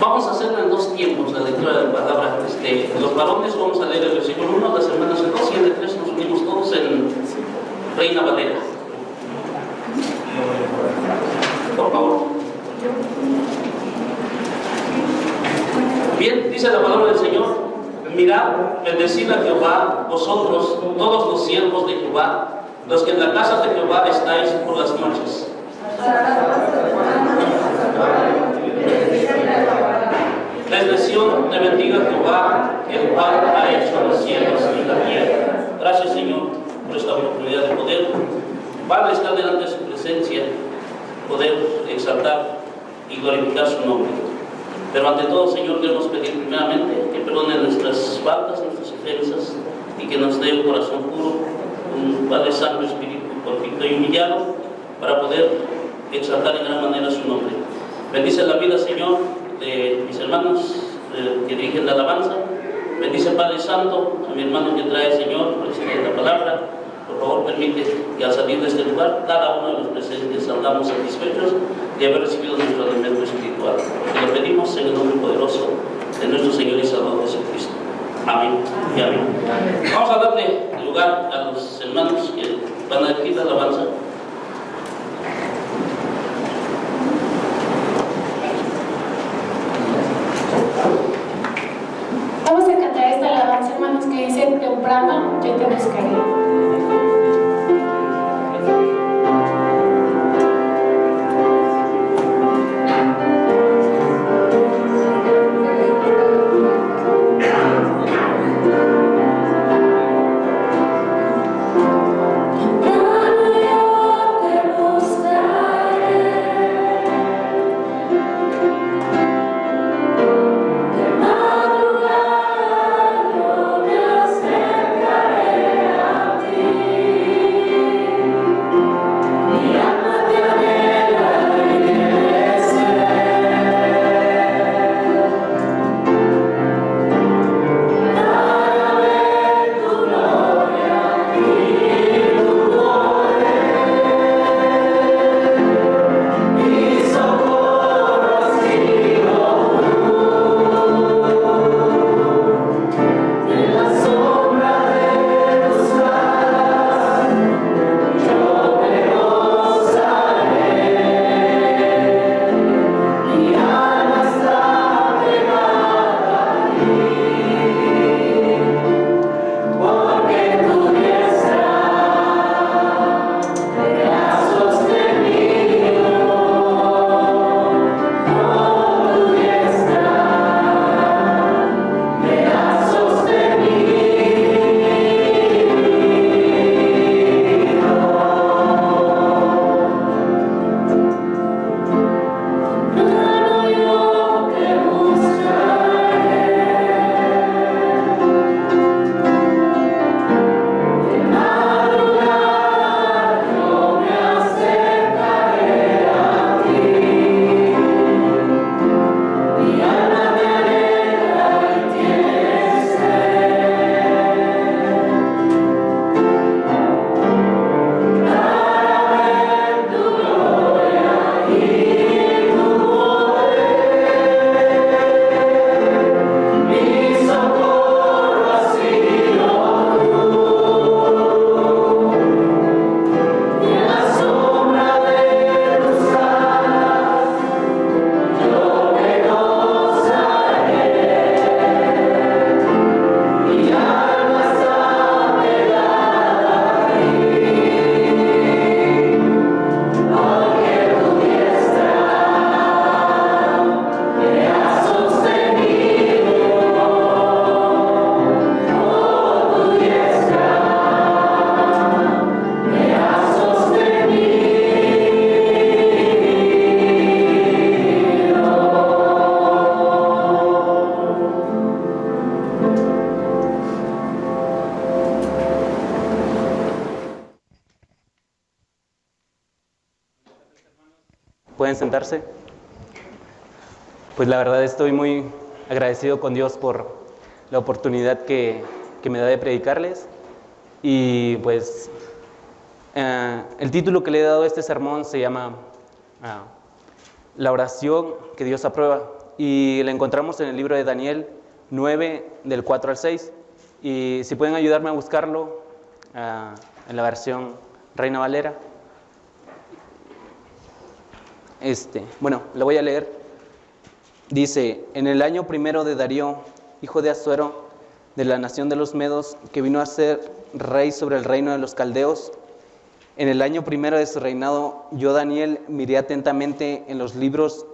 Vamos a hacer en dos tiempos la lectura de la palabra. Los varones vamos a leer el versículo 1, las hermanas el 2 y el 3 nos unimos todos en Reina Valera. Por favor. Bien, dice la palabra del Señor: mirad, bendecid a Jehová, vosotros, todos los siervos de Jehová, los que en la casa de Jehová estáis por las noches. La expresión te bendiga Jehová, el cual ha hecho los cielos y la tierra. Gracias, Señor, por esta oportunidad de poder, Padre, estar delante de su presencia, poder exaltar y glorificar su nombre. Pero ante todo, Señor, queremos pedir primeramente que perdone nuestras faltas, nuestras ofensas, y que nos dé un corazón puro, un Padre Santo, Espíritu perfecto y humillado, para poder exaltar en gran manera su nombre. Bendice la vida, Señor, de mis hermanos que dirigen la alabanza. Bendice, Padre Santo, a mi hermano que trae, Señor, la palabra. Por favor, permite que al salir de este lugar, cada uno de los presentes salgamos satisfechos de haber recibido nuestro alimento espiritual. Te lo pedimos en el nombre poderoso de nuestro Señor y Salvador Jesucristo. Amén y amén. Vamos a darle lugar a los hermanos que van a dirigir la alabanza. Vamos a cantar esta alabanza, hermanos, que dice: temprano yo te buscaré. ¿Pueden sentarse? Pues la verdad estoy muy agradecido con Dios por la oportunidad que me da de predicarles. Y pues el título que le he dado a este sermón se llama La oración que Dios aprueba. y la encontramos en el libro de Daniel 9, del 4 al 6. Y si pueden ayudarme a buscarlo en la versión Reina Valera. Bueno, lo voy a leer. Dice: en el año primero de Darío, hijo de Asuero, de la nación de los Medos, que vino a ser rey sobre el reino de los caldeos, en el año primero de su reinado, yo, Daniel, miré atentamente en los libros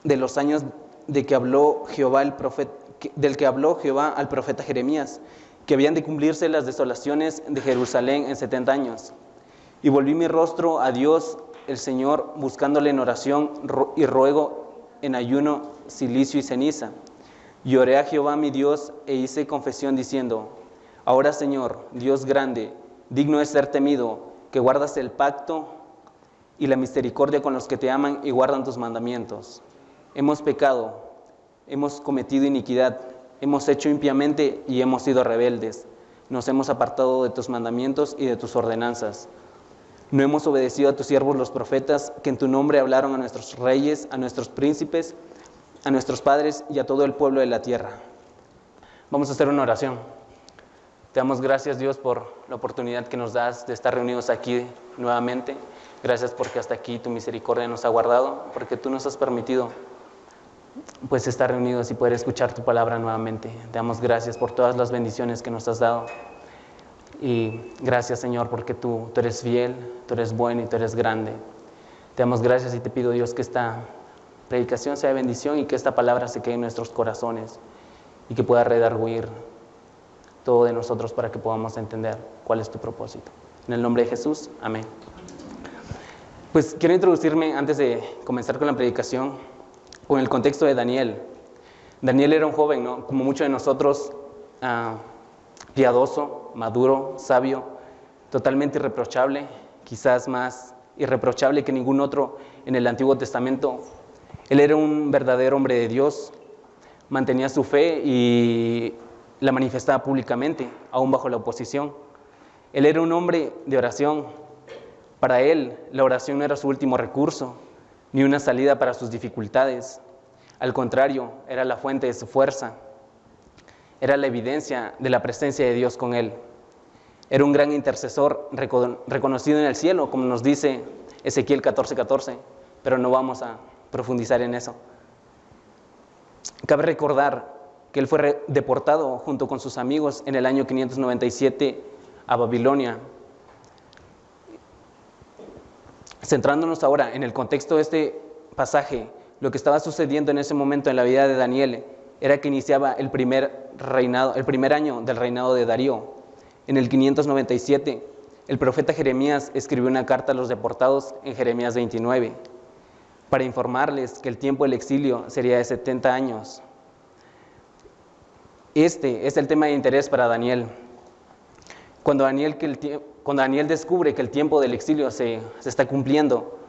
de los años del que habló Jehová al profeta Jeremías, que habían de cumplirse las desolaciones de Jerusalén en 70 años. Y volví mi rostro a Dios, el Señor, buscándole en oración y ruego, en ayuno, cilicio y ceniza. Y oré a Jehová mi Dios e hice confesión diciendo: ahora, Señor, Dios grande, digno de ser temido, que guardas el pacto y la misericordia con los que te aman y guardan tus mandamientos. Hemos pecado, hemos cometido iniquidad, hemos hecho impiamente y hemos sido rebeldes. Nos hemos apartado de tus mandamientos y de tus ordenanzas. No hemos obedecido a tus siervos los profetas, que en tu nombre hablaron a nuestros reyes, a nuestros príncipes, a nuestros padres y a todo el pueblo de la tierra. Vamos a hacer una oración. Te damos gracias, Dios, por la oportunidad que nos das de estar reunidos aquí nuevamente. Gracias porque hasta aquí tu misericordia nos ha guardado, porque tú nos has permitido pues estar reunidos y poder escuchar tu palabra nuevamente. Te damos gracias por todas las bendiciones que nos has dado. Y gracias, Señor, porque tú eres fiel, tú eres bueno y tú eres grande. Te damos gracias y te pido, Dios, que esta predicación sea de bendición y que esta palabra se quede en nuestros corazones y que pueda redarguir todo de nosotros para que podamos entender cuál es tu propósito. En el nombre de Jesús, amén. Pues quiero introducirme, antes de comenzar con la predicación, con el contexto de Daniel. Daniel era un joven, ¿no? Como muchos de nosotros, piadoso, maduro, sabio, totalmente irreprochable, quizás más irreprochable que ningún otro en el Antiguo Testamento. Él era un verdadero hombre de Dios, mantenía su fe y la manifestaba públicamente, aún bajo la oposición. Él era un hombre de oración. Para él, la oración no era su último recurso, ni una salida para sus dificultades. Al contrario, era la fuente de su fuerza. Era la evidencia de la presencia de Dios con él. Era un gran intercesor reconocido en el cielo, como nos dice Ezequiel 14:14, pero no vamos a profundizar en eso. Cabe recordar que él fue deportado junto con sus amigos en el año 597 a Babilonia. Centrándonos ahora en el contexto de este pasaje, lo que estaba sucediendo en ese momento en la vida de Daniel era que iniciaba el primer año del reinado de Darío. En el 597, el profeta Jeremías escribió una carta a los deportados en Jeremías 29 para informarles que el tiempo del exilio sería de 70 años. Este es el tema de interés para Daniel. Cuando Daniel descubre que el tiempo del exilio se está cumpliendo,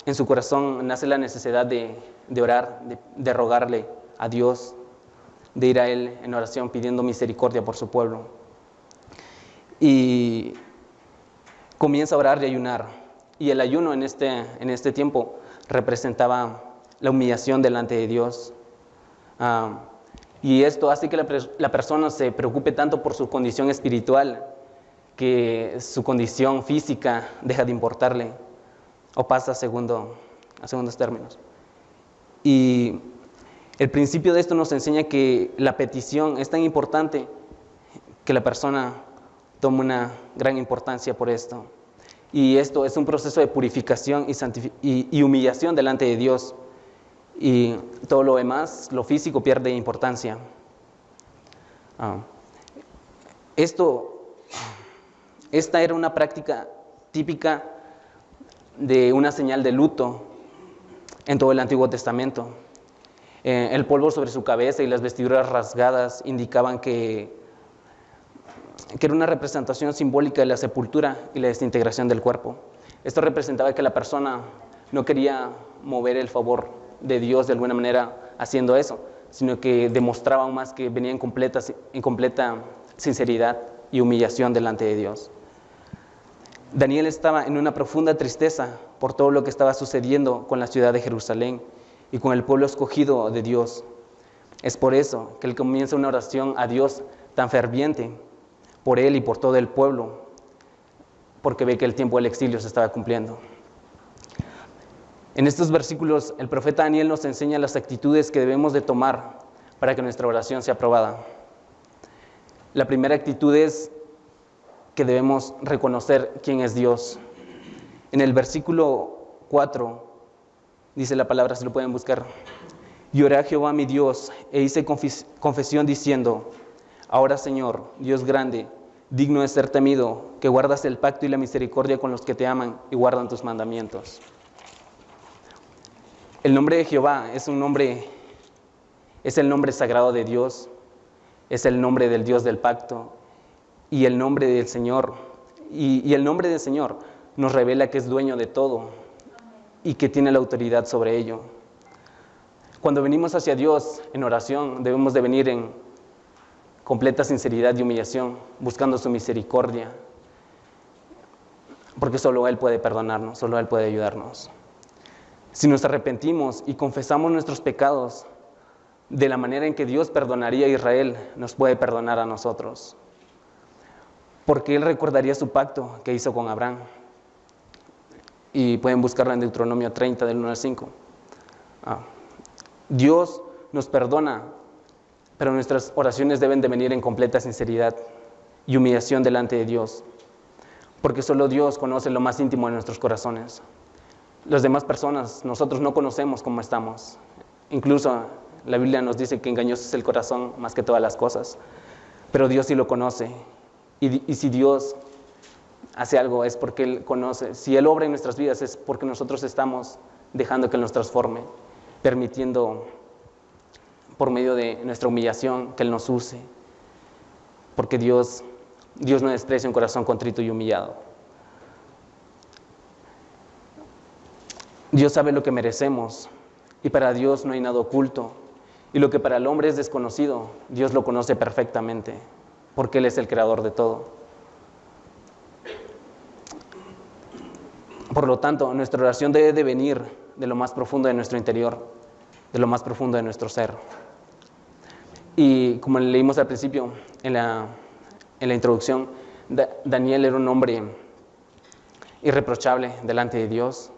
en su corazón nace la necesidad de orar, de rogarle a Dios, de ir a Él en oración pidiendo misericordia por su pueblo. Y comienza a orar y ayunar. Y el ayuno en este tiempo representaba la humillación delante de Dios. Y esto hace que la persona se preocupe tanto por su condición espiritual que su condición física deja de importarle o pasa a segundos términos. Y el principio de esto nos enseña que la petición es tan importante que la persona toma una gran importancia por esto. Y esto es un proceso de purificación y humillación delante de Dios. Y todo lo demás, lo físico, pierde importancia. Esta era una práctica típica de una señal de luto en todo el Antiguo Testamento. El polvo sobre su cabeza y las vestiduras rasgadas indicaban que era una representación simbólica de la sepultura y la desintegración del cuerpo. Esto representaba que la persona no quería mover el favor de Dios de alguna manera haciendo eso, sino que demostraba aún más que venía en completa sinceridad y humillación delante de Dios. Daniel estaba en una profunda tristeza por todo lo que estaba sucediendo con la ciudad de Jerusalén y con el pueblo escogido de Dios. Es por eso que él comienza una oración a Dios tan ferviente por él y por todo el pueblo, porque ve que el tiempo del exilio se estaba cumpliendo. En estos versículos, el profeta Daniel nos enseña las actitudes que debemos de tomar para que nuestra oración sea aprobada. La primera actitud es que debemos reconocer quién es Dios. En el versículo 4 dice la palabra, si lo pueden buscar: y oré a Jehová mi Dios, e hice confesión diciendo: ahora, Señor, Dios grande, digno de ser temido, que guardas el pacto y la misericordia con los que te aman y guardan tus mandamientos. El nombre de Jehová es el nombre sagrado de Dios, es el nombre del Dios del pacto, y el nombre del Señor, y el nombre del Señor nos revela que es dueño de todo y que tiene la autoridad sobre ello. Cuando venimos hacia Dios en oración, debemos de venir en completa sinceridad y humillación, buscando su misericordia, porque solo Él puede perdonarnos, solo Él puede ayudarnos. Si nos arrepentimos y confesamos nuestros pecados de la manera en que Dios perdonaría a Israel, nos puede perdonar a nosotros, porque Él recordaría su pacto que hizo con Abraham. Y pueden buscarlo en Deuteronomio 30, del 1 al 5. Dios nos perdona, pero nuestras oraciones deben de venir en completa sinceridad y humillación delante de Dios, porque solo Dios conoce lo más íntimo de nuestros corazones. Las demás personas, nosotros no conocemos cómo estamos. Incluso la Biblia nos dice que engañoso es el corazón más que todas las cosas, pero Dios sí lo conoce. Y si Dios hace algo es porque Él conoce. Si Él obra en nuestras vidas es porque nosotros estamos dejando que Él nos transforme, permitiendo por medio de nuestra humillación que Él nos use, porque Dios no desprecia un corazón contrito y humillado. Dios sabe lo que merecemos, y para Dios no hay nada oculto, y lo que para el hombre es desconocido, Dios lo conoce perfectamente, porque Él es el creador de todo. Por lo tanto, nuestra oración debe de venir de lo más profundo de nuestro interior, de lo más profundo de nuestro ser. Y como leímos al principio, en la introducción, Daniel era un hombre irreprochable delante de Dios.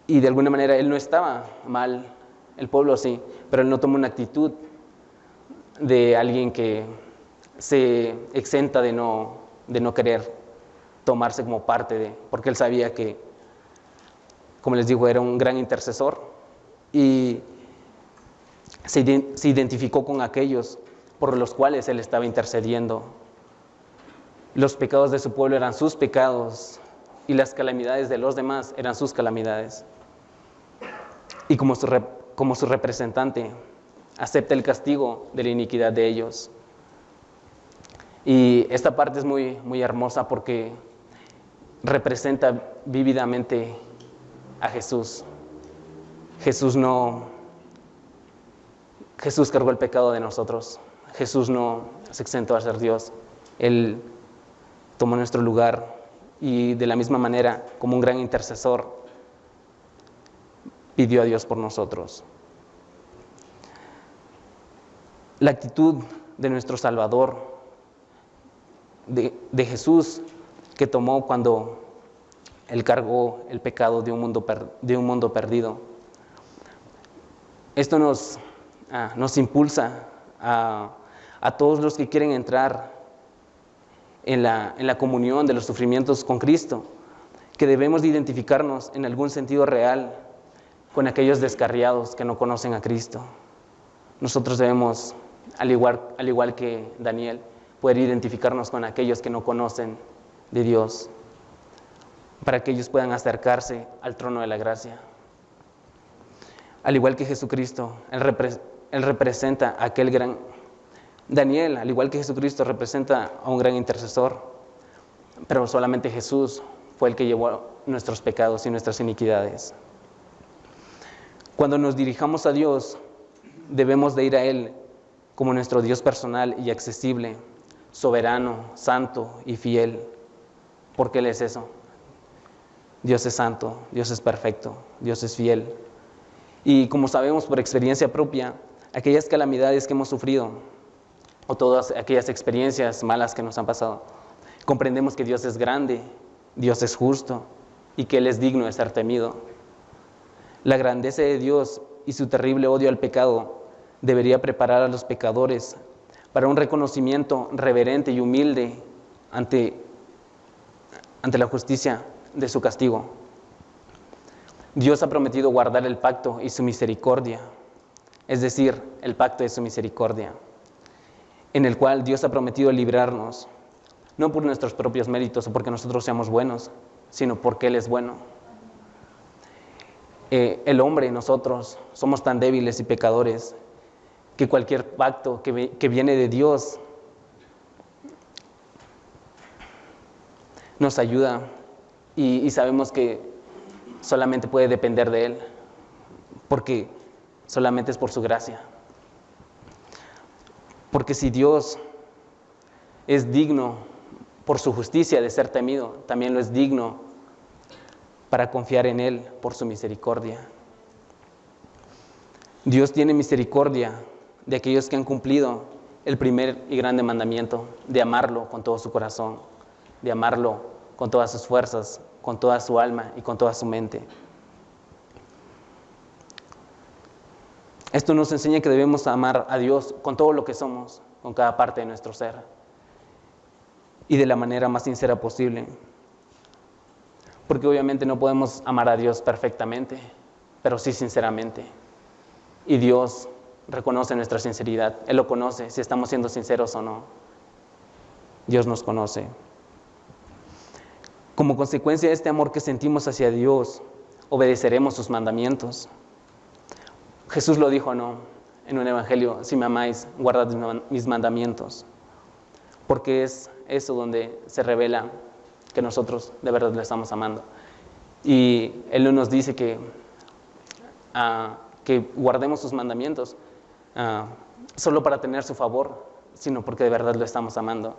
Y de alguna manera él no estaba mal, el pueblo sí, pero él no tomó una actitud de alguien que se exenta de no querer tomarse como parte porque él sabía que, como les digo, era un gran intercesor y se identificó con aquellos por los cuales él estaba intercediendo. Los pecados de su pueblo eran sus pecados y las calamidades de los demás eran sus calamidades. Y como su representante, acepta el castigo de la iniquidad de ellos. Y esta parte es muy, muy hermosa porque representa vívidamente a Jesús. Jesús cargó el pecado de nosotros. Jesús no se exentó a ser Dios. Él tomó nuestro lugar y de la misma manera, como un gran intercesor, pidió a Dios por nosotros. La actitud de nuestro Salvador, de Jesús, que tomó cuando Él cargó el pecado de un mundo perdido. Esto nos impulsa a todos los que quieren entrar en la comunión de los sufrimientos con Cristo, que debemos de identificarnos en algún sentido real con aquellos descarriados que no conocen a Cristo. Nosotros debemos, al igual que Daniel, poder identificarnos con aquellos que no conocen de Dios, para que ellos puedan acercarse al trono de la gracia. Al igual que Jesucristo, Él representa a aquel gran... Daniel, al igual que Jesucristo, representa a un gran intercesor, pero solamente Jesús fue el que llevó nuestros pecados y nuestras iniquidades. Cuando nos dirijamos a Dios, debemos de ir a Él como nuestro Dios personal y accesible, soberano, santo y fiel, porque Él es eso. Dios es santo, Dios es perfecto, Dios es fiel. Y como sabemos por experiencia propia, aquellas calamidades que hemos sufrido o todas aquellas experiencias malas que nos han pasado, comprendemos que Dios es grande, Dios es justo y que Él es digno de ser temido. La grandeza de Dios y su terrible odio al pecado debería preparar a los pecadores para un reconocimiento reverente y humilde ante la justicia de su castigo. Dios ha prometido guardar el pacto y su misericordia, es decir, el pacto de su misericordia, en el cual Dios ha prometido librarnos, no por nuestros propios méritos o porque nosotros seamos buenos, sino porque Él es bueno. El hombre, nosotros, somos tan débiles y pecadores que cualquier pacto que viene de Dios nos ayuda y sabemos que solamente puede depender de Él, porque solamente es por su gracia. Porque si Dios es digno por su justicia de ser temido, también lo es digno para confiar en Él por su misericordia. Dios tiene misericordia de aquellos que han cumplido el primer y grande mandamiento, de amarlo con todo su corazón, de amarlo con todas sus fuerzas, con toda su alma y con toda su mente. Esto nos enseña que debemos amar a Dios con todo lo que somos, con cada parte de nuestro ser, y de la manera más sincera posible. Porque obviamente no podemos amar a Dios perfectamente, pero sí sinceramente. Y Dios reconoce nuestra sinceridad. Él lo conoce, si estamos siendo sinceros o no. Dios nos conoce. Como consecuencia de este amor que sentimos hacia Dios, obedeceremos sus mandamientos. Jesús lo dijo, ¿no?, en un evangelio: si me amáis, guardad mis mandamientos. Porque es eso donde se revela que nosotros de verdad le estamos amando. Y Él no nos dice que guardemos sus mandamientos solo para tener su favor, sino porque de verdad lo estamos amando.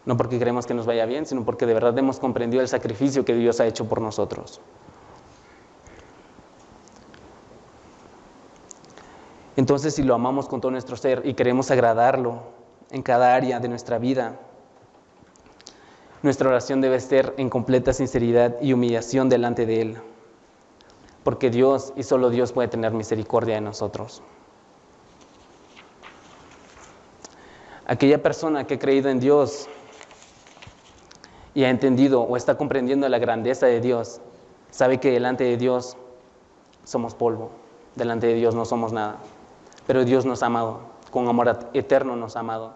No porque queremos que nos vaya bien, sino porque de verdad hemos comprendido el sacrificio que Dios ha hecho por nosotros. Entonces, si lo amamos con todo nuestro ser y queremos agradarlo en cada área de nuestra vida, nuestra oración debe ser en completa sinceridad y humillación delante de Él, porque Dios y solo Dios puede tener misericordia de nosotros. Aquella persona que ha creído en Dios y ha entendido o está comprendiendo la grandeza de Dios, sabe que delante de Dios somos polvo, delante de Dios no somos nada, pero Dios nos ha amado, con amor eterno nos ha amado,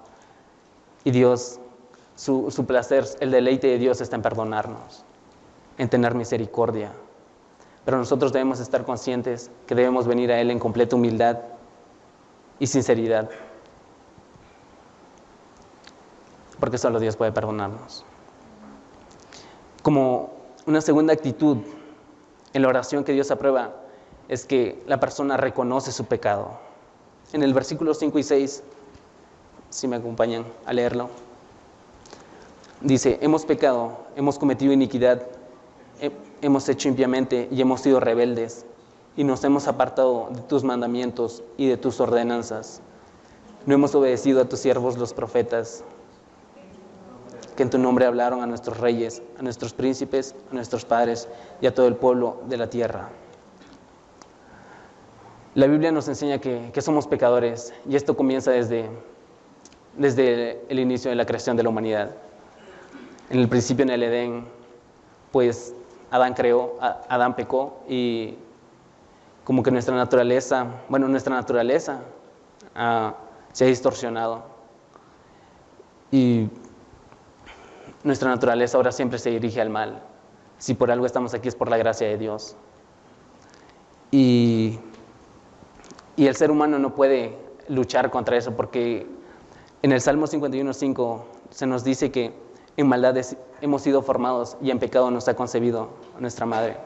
y Dios, su placer, el deleite de Dios está en perdonarnos, en tener misericordia. Pero nosotros debemos estar conscientes que debemos venir a Él en completa humildad y sinceridad, porque solo Dios puede perdonarnos. Como una segunda actitud en la oración que Dios aprueba es que la persona reconoce su pecado. En el versículo 5 y 6, si me acompañan a leerlo, dice: hemos pecado, hemos cometido iniquidad, hemos hecho impiamente y hemos sido rebeldes, y nos hemos apartado de tus mandamientos y de tus ordenanzas. No hemos obedecido a tus siervos los profetas, que en tu nombre hablaron a nuestros reyes, a nuestros príncipes, a nuestros padres y a todo el pueblo de la tierra. La Biblia nos enseña que somos pecadores, y esto comienza desde el inicio de la creación de la humanidad. En el principio, en el Edén, pues Adán pecó, y como que nuestra naturaleza se ha distorsionado, y nuestra naturaleza ahora siempre se dirige al mal. Si por algo estamos aquí es por la gracia de Dios. Y el ser humano no puede luchar contra eso, porque en el Salmo 51:5 se nos dice que en maldad hemos sido formados y en pecado nos ha concebido nuestra madre.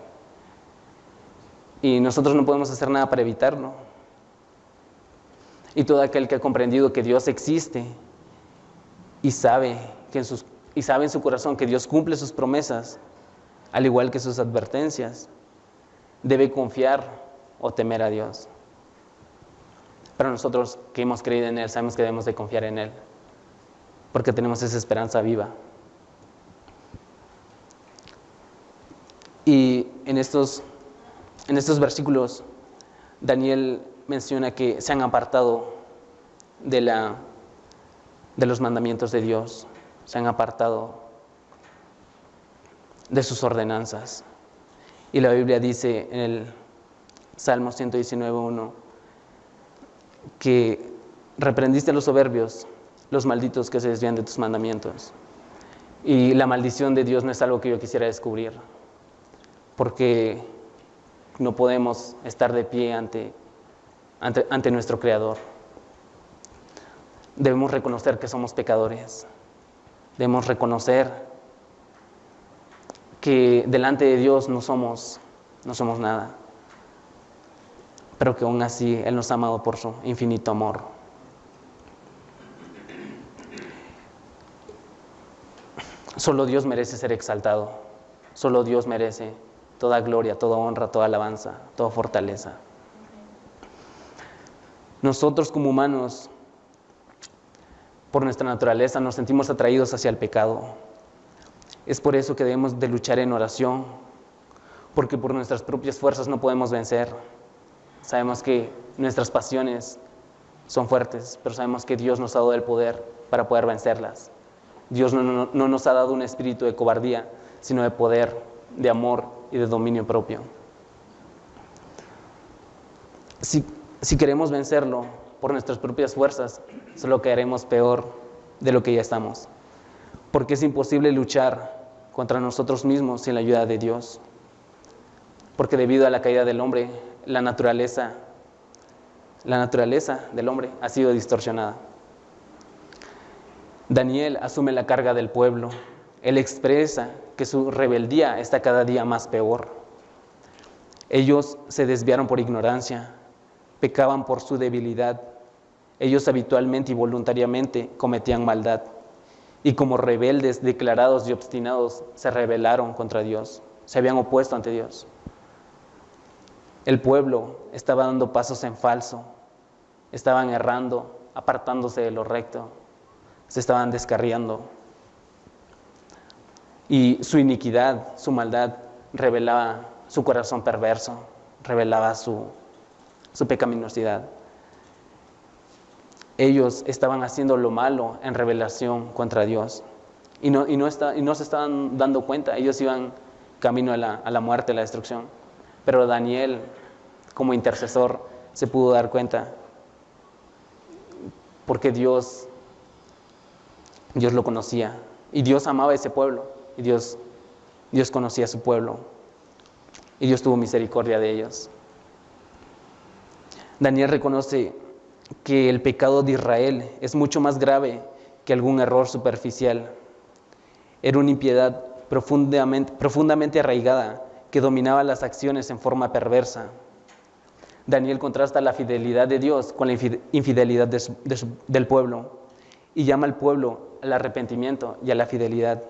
Y nosotros no podemos hacer nada para evitarlo. Y todo aquel que ha comprendido que Dios existe y sabe en su corazón que Dios cumple sus promesas, al igual que sus advertencias, debe confiar o temer a Dios. Pero nosotros que hemos creído en Él, sabemos que debemos de confiar en Él, porque tenemos esa esperanza viva. Y en estos versículos, Daniel menciona que se han apartado de los mandamientos de Dios, se han apartado de sus ordenanzas. Y la Biblia dice en el Salmo 119:1 que reprendiste a los soberbios, los malditos que se desvían de tus mandamientos. Y la maldición de Dios no es algo que yo quisiera descubrir, porque no podemos estar de pie ante nuestro Creador. Debemos reconocer que somos pecadores. Debemos reconocer que delante de Dios no somos nada, pero que aún así Él nos ha amado por su infinito amor. Solo Dios merece ser exaltado. Solo Dios merece toda gloria, toda honra, toda alabanza, toda fortaleza. Nosotros como humanos, por nuestra naturaleza, nos sentimos atraídos hacia el pecado. Es por eso que debemos de luchar en oración, porque por nuestras propias fuerzas no podemos vencer. Sabemos que nuestras pasiones son fuertes, pero sabemos que Dios nos ha dado el poder para poder vencerlas. Dios no nos ha dado un espíritu de cobardía, sino de poder, de amor y de dominio propio. Si queremos vencerlo por nuestras propias fuerzas, solo quedaremos peor de lo que ya estamos. Porque es imposible luchar contra nosotros mismos sin la ayuda de Dios. Porque debido a la caída del hombre, la naturaleza del hombre ha sido distorsionada. Daniel asume la carga del pueblo. Él expresa que su rebeldía está cada día más peor. Ellos se desviaron por ignorancia, pecaban por su debilidad. Ellos habitualmente y voluntariamente cometían maldad. Y como rebeldes declarados y obstinados, se rebelaron contra Dios, se habían opuesto ante Dios. El pueblo estaba dando pasos en falso, estaban errando, apartándose de lo recto, se estaban descarriando. Y su iniquidad, su maldad, revelaba su corazón perverso, revelaba su pecaminosidad. Ellos estaban haciendo lo malo en rebelación contra Dios y no se estaban dando cuenta. Ellos iban camino a la muerte, a la destrucción. Pero Daniel, como intercesor, se pudo dar cuenta porque Dios lo conocía y Dios amaba a ese pueblo y Dios conocía a su pueblo y Dios tuvo misericordia de ellos. Daniel reconoce que el pecado de Israel es mucho más grave que algún error superficial. Era una impiedad profundamente arraigada que dominaba las acciones en forma perversa. Daniel contrasta la fidelidad de Dios con la infidelidad del pueblo y llama al pueblo al arrepentimiento y a la fidelidad.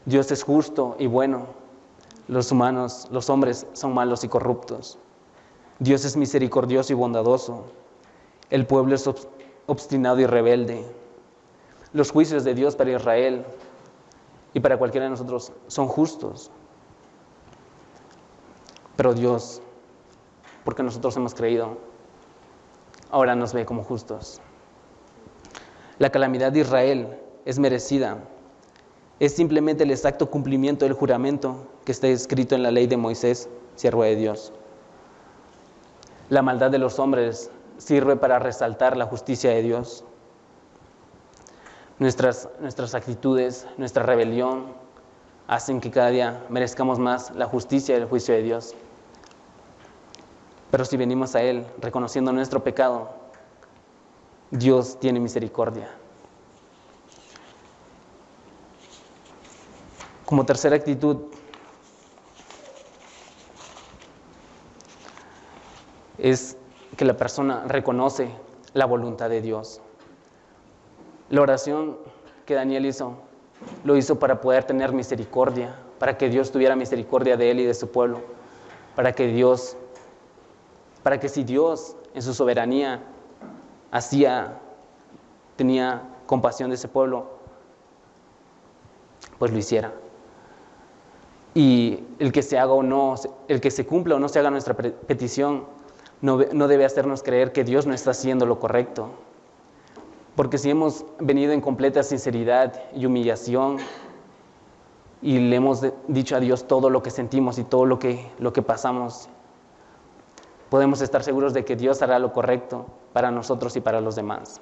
Dios es justo y bueno. Los hombres son malos y corruptos. Dios es misericordioso y bondadoso. El pueblo es obstinado y rebelde. Los juicios de Dios para Israel y para cualquiera de nosotros son justos. Pero Dios, porque nosotros hemos creído, ahora nos ve como justos. La calamidad de Israel es merecida. Es simplemente el exacto cumplimiento del juramento que está escrito en la ley de Moisés, siervo de Dios. La maldad de los hombres sirve para resaltar la justicia de Dios. Nuestras actitudes, nuestra rebelión hacen que cada día merezcamos más la justicia y el juicio de Dios. Pero si venimos a Él reconociendo nuestro pecado, Dios tiene misericordia. Como tercera actitud, es que la persona reconoce la voluntad de Dios. La oración que Daniel hizo, lo hizo para poder tener misericordia, para que Dios tuviera misericordia de él y de su pueblo, para que Dios para que si Dios en su soberanía tenía compasión de ese pueblo, pues lo hiciera. Y el que se haga o no, el que se cumpla o no se haga nuestra petición, no debe hacernos creer que Dios no está haciendo lo correcto. Porque si hemos venido en completa sinceridad y humillación y le hemos dicho a Dios todo lo que sentimos y todo lo que pasamos, podemos estar seguros de que Dios hará lo correcto para nosotros y para los demás.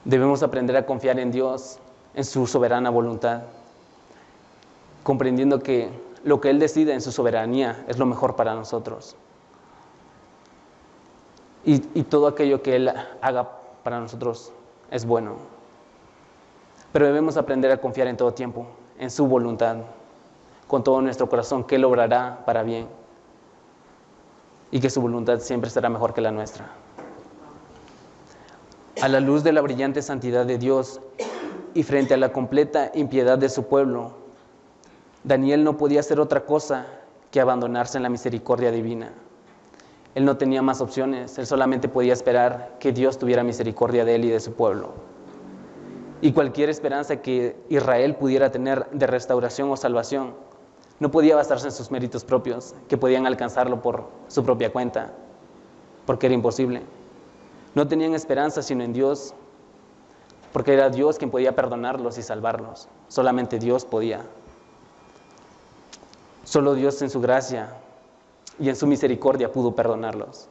Debemos aprender a confiar en Dios, en su soberana voluntad, comprendiendo que lo que Él decide en su soberanía es lo mejor para nosotros. Y todo aquello que Él haga para nosotros es bueno. Pero debemos aprender a confiar en todo tiempo, en su voluntad, con todo nuestro corazón, que Él obrará para bien y que su voluntad siempre será mejor que la nuestra. A la luz de la brillante santidad de Dios y frente a la completa impiedad de su pueblo, Daniel no podía hacer otra cosa que abandonarse en la misericordia divina. Él no tenía más opciones, él solamente podía esperar que Dios tuviera misericordia de él y de su pueblo. Y cualquier esperanza que Israel pudiera tener de restauración o salvación no podía basarse en sus méritos propios, que podían alcanzarlo por su propia cuenta, porque era imposible. No tenían esperanza sino en Dios, porque era Dios quien podía perdonarlos y salvarlos. Solamente Dios podía. Solo Dios en su gracia y en su misericordia pudo perdonarlos.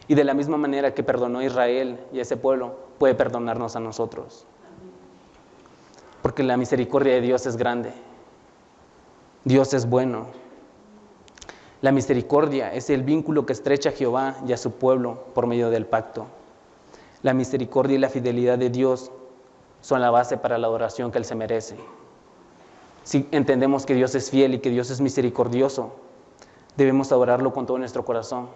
Y de la misma manera que perdonó a Israel y a ese pueblo, puede perdonarnos a nosotros. Porque la misericordia de Dios es grande. Dios es bueno. La misericordia es el vínculo que estrecha a Jehová y a su pueblo por medio del pacto. La misericordia y la fidelidad de Dios son la base para la adoración que Él se merece. Si entendemos que Dios es fiel y que Dios es misericordioso, debemos adorarlo con todo nuestro corazón.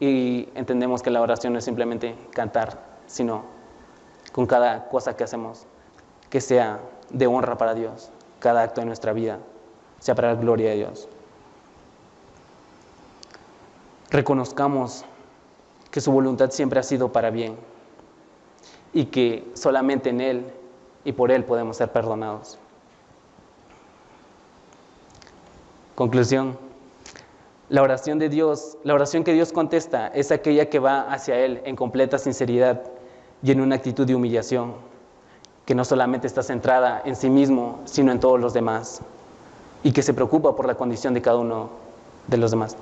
Y entendemos que la oración no es simplemente cantar, sino con cada cosa que hacemos, que sea de honra para Dios, cada acto de nuestra vida, sea para la gloria de Dios. Reconozcamos que su voluntad siempre ha sido para bien y que solamente en Él y por Él podemos ser perdonados. Conclusión. La oración de Dios, la oración que Dios contesta es aquella que va hacia Él en completa sinceridad y en una actitud de humillación, que no solamente está centrada en sí mismo, sino en todos los demás, y que se preocupa por la condición de cada uno de los demás.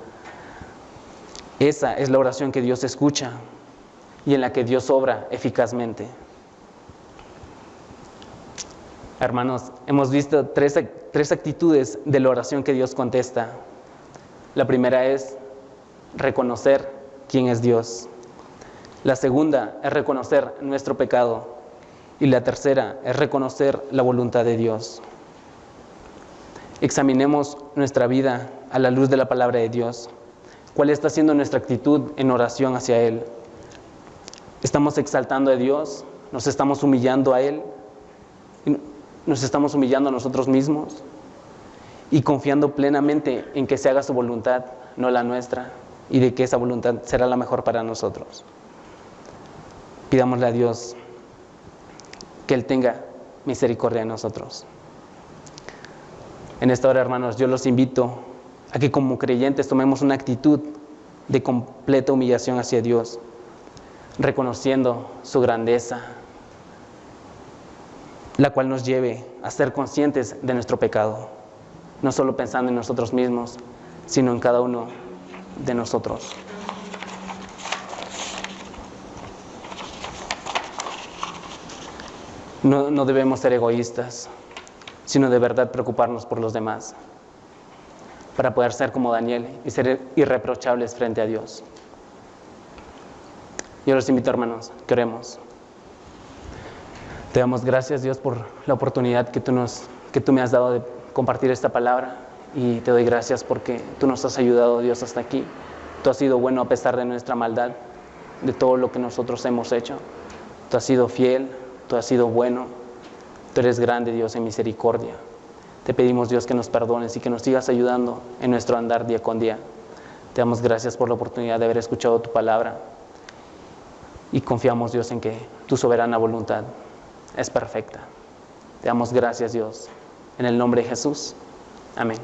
Esa es la oración que Dios escucha y en la que Dios obra eficazmente. Hermanos, hemos visto tres actitudes de la oración que Dios contesta. La primera es reconocer quién es Dios. La segunda es reconocer nuestro pecado. Y la tercera es reconocer la voluntad de Dios. Examinemos nuestra vida a la luz de la palabra de Dios. ¿Cuál está siendo nuestra actitud en oración hacia Él? ¿Estamos exaltando a Dios? ¿Nos estamos humillando a Él? ¿Nos estamos humillando a nosotros mismos? Y confiando plenamente en que se haga su voluntad, no la nuestra, y de que esa voluntad será la mejor para nosotros. Pidámosle a Dios que Él tenga misericordia de nosotros. En esta hora, hermanos, yo los invito a que como creyentes tomemos una actitud de completa humillación hacia Dios, reconociendo su grandeza, la cual nos lleve a ser conscientes de nuestro pecado, no solo pensando en nosotros mismos, sino en cada uno de nosotros. No debemos ser egoístas, sino de verdad preocuparnos por los demás, para poder ser como Daniel y ser irreprochables frente a Dios. Yo los invito, hermanos, que oremos. Te damos gracias, Dios, por la oportunidad que tú me has dado de compartir esta palabra, y te doy gracias porque tú nos has ayudado, Dios, hasta aquí. Tú has sido bueno a pesar de nuestra maldad, de todo lo que nosotros hemos hecho. Tú has sido fiel, tú has sido bueno, tú eres grande, Dios, en misericordia. Te pedimos, Dios, que nos perdones y que nos sigas ayudando en nuestro andar día con día, Te damos gracias por la oportunidad de haber escuchado tu palabra y confiamos, Dios, en que tu soberana voluntad es perfecta. Te damos gracias, Dios, en el nombre de Jesús. Amén.